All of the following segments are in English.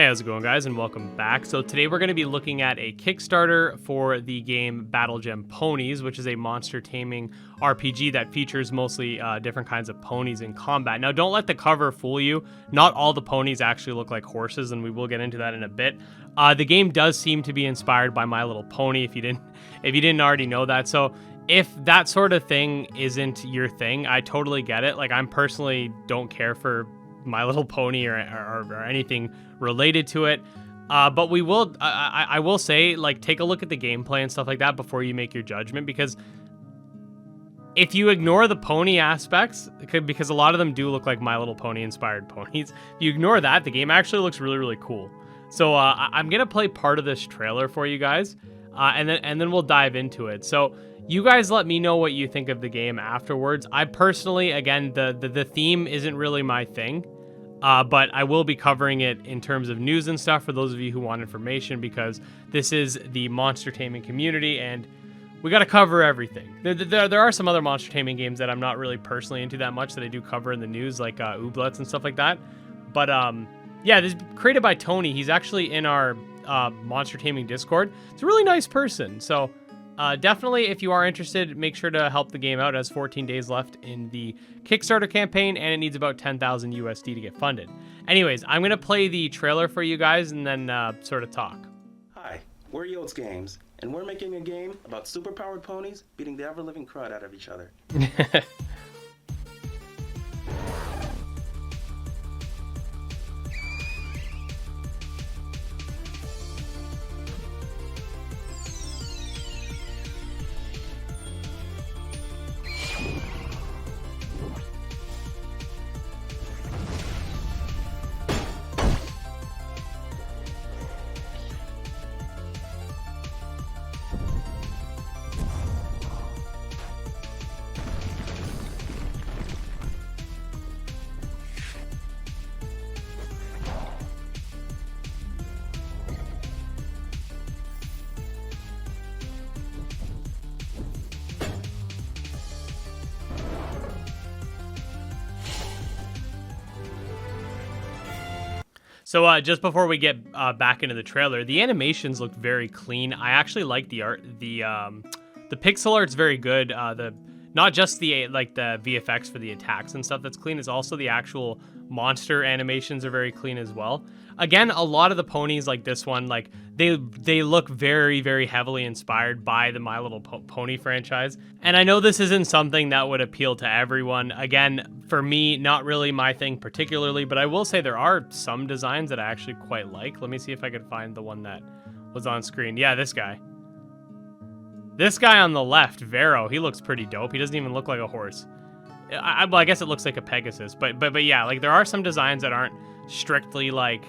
How's it going, guys, and welcome back. So today we're going to be looking at a Kickstarter for the game Battle Gem Ponies, which is a monster taming RPG that features mostly different kinds of ponies in combat. Now, don't let the cover fool you. Not all the ponies actually look like horses, and we will get into that in a bit. The game does seem to be inspired by My Little Pony, if you didn't already know that. So if that sort of thing isn't your thing, I totally get it. Like, I'm personally don't care for My Little Pony or anything related to it, but we will. I will say, like, take a look at the gameplay and stuff like that before you make your judgment, because if you ignore the pony aspects, because a lot of them do look like My Little Pony inspired ponies, if you ignore that, the game actually looks really, really cool. So I'm gonna play part of this trailer for you guys, and then we'll dive into it. So you guys let me know what you think of the game afterwards. I personally, again, the theme isn't really my thing. But I will be covering it in terms of news and stuff for those of you who want information, because this is the monster taming community and we got to cover everything. There are some other monster taming games that I'm not really personally into that much that I do cover in the news, like Ooblets and stuff like that. But yeah, this is created by Tony. He's actually in our monster taming Discord. It's a really nice person. So definitely, if you are interested, make sure to help the game out. It has 14 days left in the Kickstarter campaign, and it needs about 10,000 USD to get funded. Anyways, I'm going to play the trailer for you guys and then sort of talk. Hi, we're Yotes Games, and we're making a game about superpowered ponies beating the ever-living crud out of each other. So just before we get back into the trailer, the animations look very clean. I actually like the art. The pixel art's very good. Not just the VFX for the attacks and stuff that's clean, it's also the actual monster animations are very clean as well. Again, a lot of the ponies like this one, like they look very, very heavily inspired by the My Little Pony franchise. And I know this isn't something that would appeal to everyone. Again, for me, not really my thing particularly, but I will say there are some designs that I actually quite like. Let me see if I could find the one that was on screen. Yeah, this guy. This guy on the left, Vero, he looks pretty dope. He doesn't even look like a horse. Well, I guess it looks like a Pegasus, but yeah, like there are some designs that aren't strictly like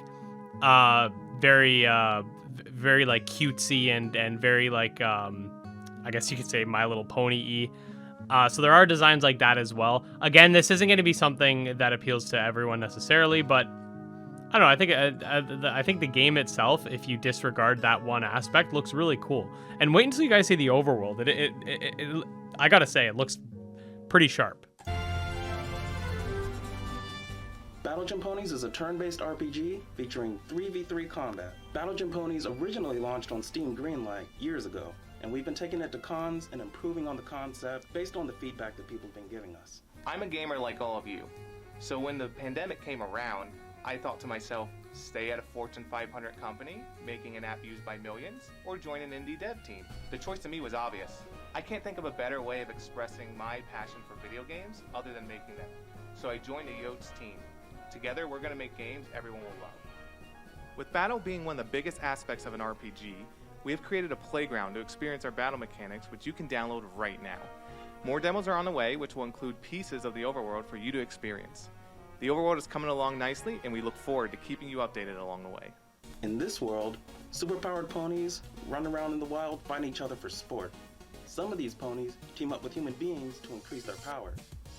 very like cutesy and very like I guess you could say My Little Pony-y. So there are designs like that as well. Again, this isn't going to be something that appeals to everyone necessarily, but I don't know. I think the game itself, if you disregard that one aspect, looks really cool. And wait until you guys see the overworld. I gotta say, it looks pretty sharp. Battle Gem Ponies is a turn-based RPG featuring 3v3 combat. Battle Gem Ponies originally launched on Steam Greenlight years ago, and we've been taking it to cons and improving on the concept based on the feedback that people have been giving us. I'm a gamer like all of you, so when the pandemic came around, I thought to myself, stay at a Fortune 500 company, making an app used by millions, or join an indie dev team. The choice to me was obvious. I can't think of a better way of expressing my passion for video games other than making them. So I joined the Yotes team. Together, we're going to make games everyone will love. With battle being one of the biggest aspects of an RPG, we have created a playground to experience our battle mechanics, which you can download right now. More demos are on the way, which will include pieces of the overworld for you to experience. The overworld is coming along nicely, and we look forward to keeping you updated along the way. In this world, superpowered ponies run around in the wild fighting each other for sport. Some of these ponies team up with human beings to increase their power.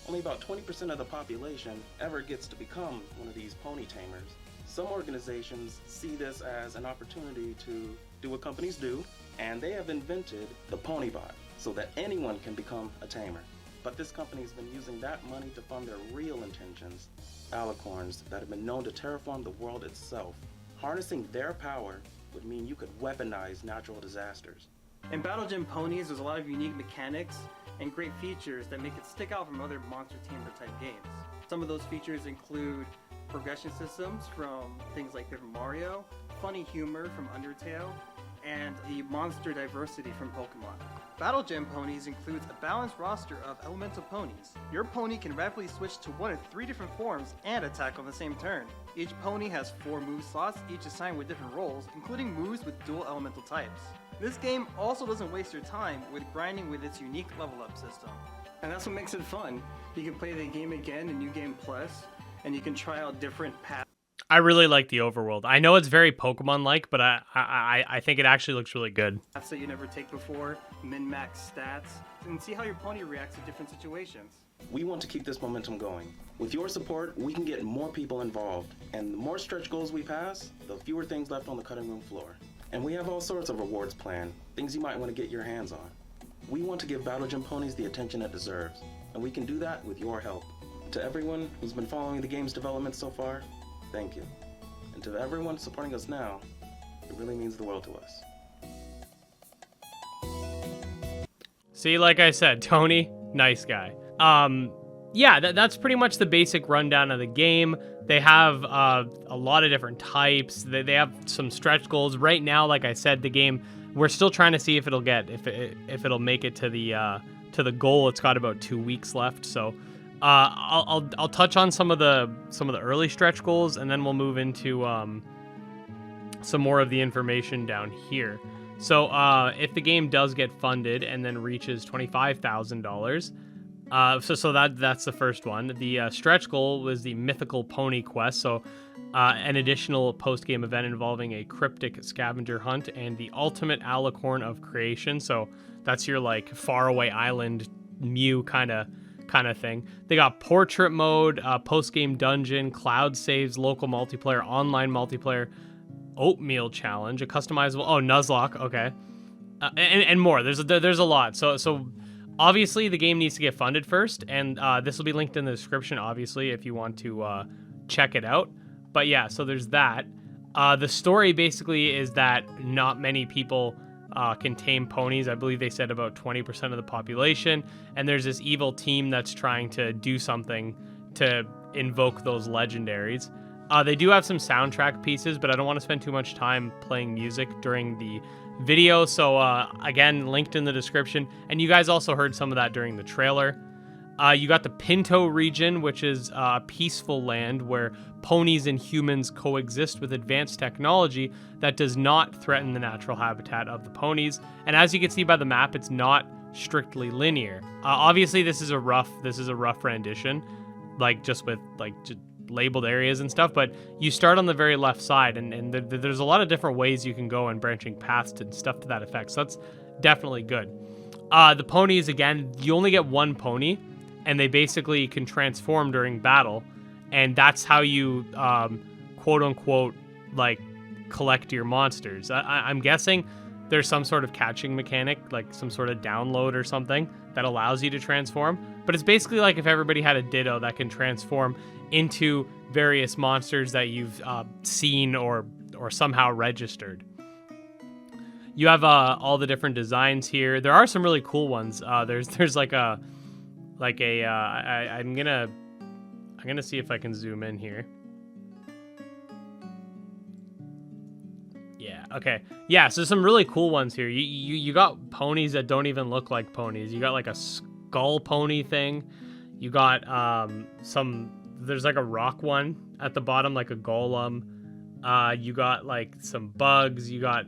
Only about 20% of the population ever gets to become one of these pony tamers. Some organizations see this as an opportunity to do what companies do, and they have invented the Ponybot so that anyone can become a tamer. But this company's been using that money to fund their real intentions, alicorns that have been known to terraform the world itself. Harnessing their power would mean you could weaponize natural disasters. In Battle Gem Ponies, there's a lot of unique mechanics and great features that make it stick out from other Monster Tamer type games. Some of those features include progression systems from things like Paper Mario, funny humor from Undertale, and the monster diversity from Pokemon. Battle Gem Ponies includes a balanced roster of elemental ponies. Your pony can rapidly switch to one of 3 different forms and attack on the same turn. Each pony has 4 move slots, each assigned with different roles, including moves with dual elemental types. This game also doesn't waste your time with grinding with its unique level up system. And that's what makes it fun. You can play the game again in New Game Plus, and you can try out different paths. I really like the overworld. I know it's very Pokemon-like, but I think it actually looks really good. That you never take before, min-max stats, and see how your pony reacts to different situations. We want to keep this momentum going. With your support, we can get more people involved, and the more stretch goals we pass, the fewer things left on the cutting room floor. And we have all sorts of rewards planned, things you might want to get your hands on. We want to give Battle Gem Ponies the attention it deserves, and we can do that with your help. To everyone who's been following the game's development so far, thank you. And to everyone supporting us now, it really means the world to us. See, like I said, Tony, nice guy. Yeah, that's pretty much the basic rundown of the game. They have a lot of different types. They have some stretch goals. Right now, like I said, the game, we're still trying to see if it'll make it to the goal. It's got about 2 weeks left, so I'll touch on some of the early stretch goals, and then we'll move into some more of the information down here. So if the game does get funded and then reaches $25,000, so that's the first one. The stretch goal was the Mythical Pony Quest, so an additional post-game event involving a cryptic scavenger hunt and the ultimate alicorn of creation. So that's your like faraway island Mew kind of thing. They got portrait mode, post-game dungeon, cloud saves, local multiplayer, online multiplayer, oatmeal challenge, a customizable Nuzlocke, okay, and more. There's a lot. So obviously the game needs to get funded first, and this will be linked in the description, obviously, if you want to check it out. But yeah, so there's that. The story basically is that not many people can tame ponies. I believe they said about 20% of the population, and there's this evil team that's trying to do something to invoke those legendaries. They do have some soundtrack pieces, but I don't want to spend too much time playing music during the video, so again, linked in the description. And you guys also heard some of that during the trailer. You got the Pinto region, which is a peaceful land where ponies and humans coexist with advanced technology that does not threaten the natural habitat of the ponies. And as you can see by the map, it's not strictly linear. Obviously, this is a rough rendition, like just with just labeled areas and stuff, but you start on the very left side, and there's a lot of different ways you can go and branching paths and stuff to that effect, so that's definitely good. The ponies, again, you only get one pony, and they basically can transform during battle, and that's how you quote-unquote like collect your monsters. I'm guessing there's some sort of catching mechanic, like some sort of download or something that allows you to transform, but it's basically like if everybody had a Ditto that can transform into various monsters that you've seen or somehow registered. You have all the different designs here. There are some really cool ones. There's I'm gonna see if I can zoom in here. Yeah, okay. Yeah, so some really cool ones here. You got ponies that don't even look like ponies. You got like a skull pony thing. You got there's like a rock one at the bottom, like a golem. You got like some bugs. You got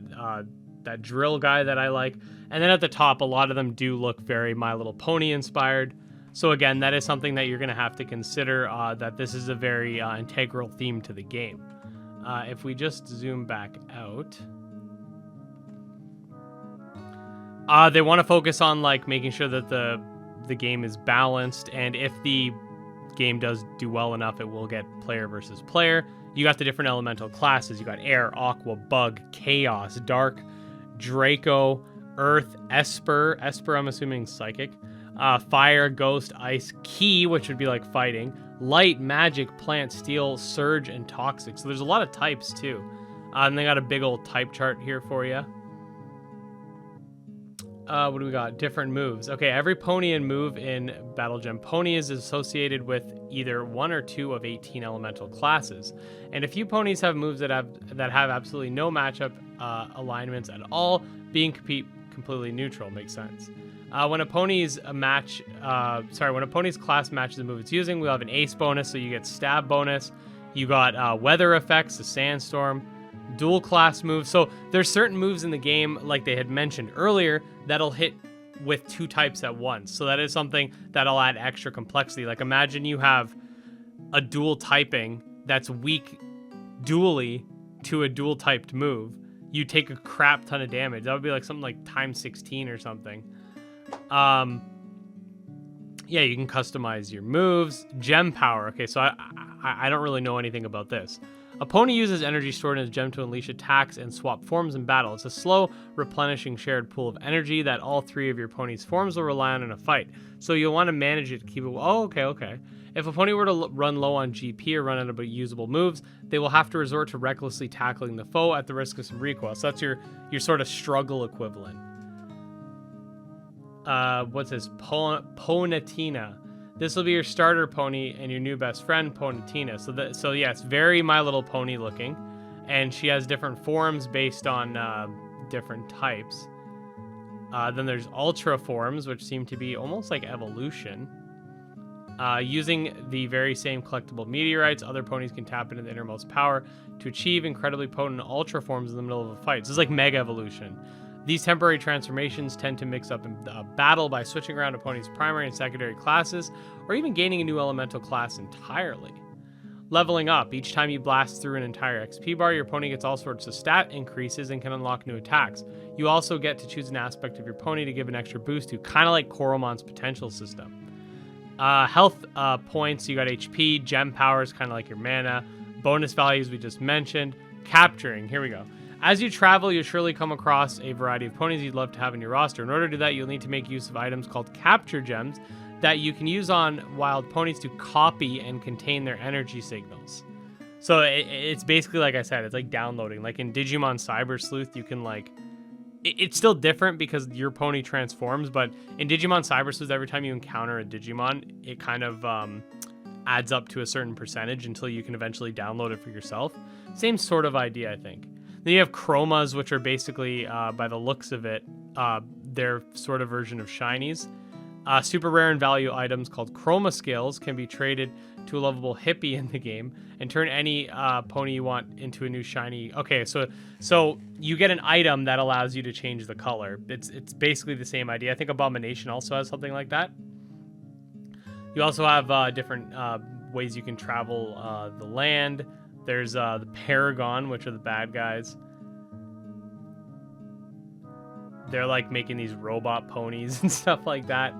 that drill guy that I like. And then at the top, a lot of them do look very My Little Pony inspired. So again, that is something that you're going to have to consider, that this is a very integral theme to the game. If we just zoom back out, they want to focus on like making sure that the game is balanced, and if the game does do well enough, it will get player versus player. You got the different elemental classes. You got air, aqua, bug, chaos, dark, Draco, earth, Esper, I'm assuming psychic, fire, ghost, ice, key, which would be like fighting, light, magic, plant, steel, surge, and toxic. So there's a lot of types too. And they got a big old type chart here for you. What do we got? Different moves. Okay, every pony and move in Battle Gem Ponies is associated with either 1 or 2 of 18 elemental classes. And a few ponies have moves that have absolutely no matchup alignments at all, being completely neutral. Makes sense. When a pony's class matches the move it's using, we'll have an ace bonus, so you get stab bonus. You got weather effects, a sandstorm, dual class moves. So there's certain moves in the game, like they had mentioned earlier, that'll hit with 2 types at once. So that is something that'll add extra complexity. Like imagine you have a dual typing that's weak dually to a dual typed move. You take a crap ton of damage. That would be like something like times 16 or something. Yeah, you can customize your moves. Gem power. Okay, so I don't really know anything about this. A pony uses energy stored in his gem to unleash attacks and swap forms in battle. It's a slow, replenishing shared pool of energy that all 3 of your pony's forms will rely on in a fight. So you'll want to manage it to keep it... Oh, okay. If a pony were to run low on GP or run out of usable moves, they will have to resort to recklessly tackling the foe at the risk of some recoil. So that's your sort of struggle equivalent. What's this? Ponatina. This will be your starter pony and your new best friend, Ponatina. So yeah, it's very My Little Pony looking, and she has different forms based on different types. Then there's ultra forms, which seem to be almost like evolution. Using the very same collectible meteorites, other ponies can tap into the innermost power to achieve incredibly potent ultra forms in the middle of a fight. So it's like mega evolution. These temporary transformations tend to mix up in battle by switching around a pony's primary and secondary classes, or even gaining a new elemental class entirely. Leveling up. Each time you blast through an entire XP bar, your pony gets all sorts of stat increases and can unlock new attacks. You also get to choose an aspect of your pony to give an extra boost to, kind of like Coromon's potential system. Health points, you got HP, gem powers, kind of like your mana. Bonus values we just mentioned. Capturing, here we go. As you travel, you'll surely come across a variety of ponies you'd love to have in your roster. In order to do that, you'll need to make use of items called capture gems that you can use on wild ponies to copy and contain their energy signals. So it's basically, like I said, it's like downloading. Like in Digimon Cyber Sleuth, you can like... It's still different because your pony transforms, but in Digimon Cyber Sleuth, every time you encounter a Digimon, it kind of adds up to a certain percentage until you can eventually download it for yourself. Same sort of idea, I think. Then you have chromas, which are basically, by the looks of it, their sort of version of shinies. Super rare and value items called chroma scales can be traded to a lovable hippie in the game and turn any pony you want into a new shiny. Okay, so you get an item that allows you to change the color. It's basically the same idea. I think Abomination also has something like that. You also have different ways you can travel the land. There's the Paragon, which are the bad guys. They're like making these robot ponies and stuff like that.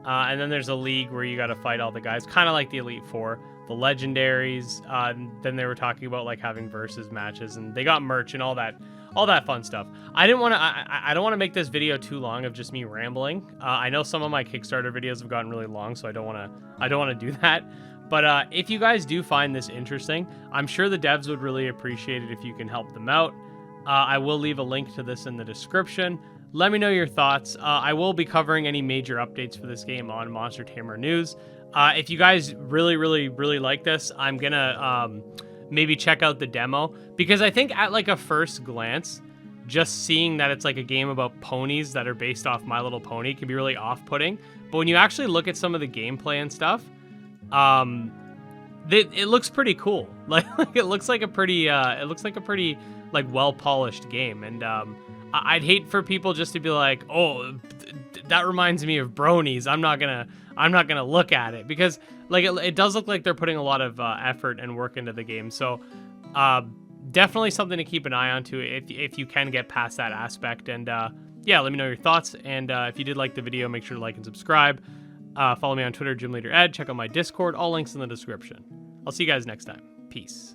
And then there's a league where you got to fight all the guys, kind of like the Elite Four. The legendaries. Then they were talking about like having versus matches, and they got merch and all that fun stuff. I don't want to make this video too long of just me rambling. I know some of my Kickstarter videos have gotten really long, so I don't want to do that. But if you guys do find this interesting, I'm sure the devs would really appreciate it if you can help them out. I will leave a link to this in the description. Let me know your thoughts. I will be covering any major updates for this game on Monster Tamer News. If you guys really, really, really like this, I'm going to maybe check out the demo. Because I think at like a first glance, just seeing that it's like a game about ponies that are based off My Little Pony can be really off-putting. But when you actually look at some of the gameplay and stuff, it looks pretty cool. Like it looks like a pretty like well-polished game. And I'd hate for people just to be like, oh, that reminds me of bronies. I'm not gonna look at it, because like it does look like they're putting a lot of effort and work into the game. So definitely something to keep an eye on to if you can get past that aspect. And yeah, let me know your thoughts. And if you did like the video, make sure to like and subscribe. Follow me on Twitter, GymLeaderEd. Check out my Discord. All links in the description. I'll see you guys next time. Peace.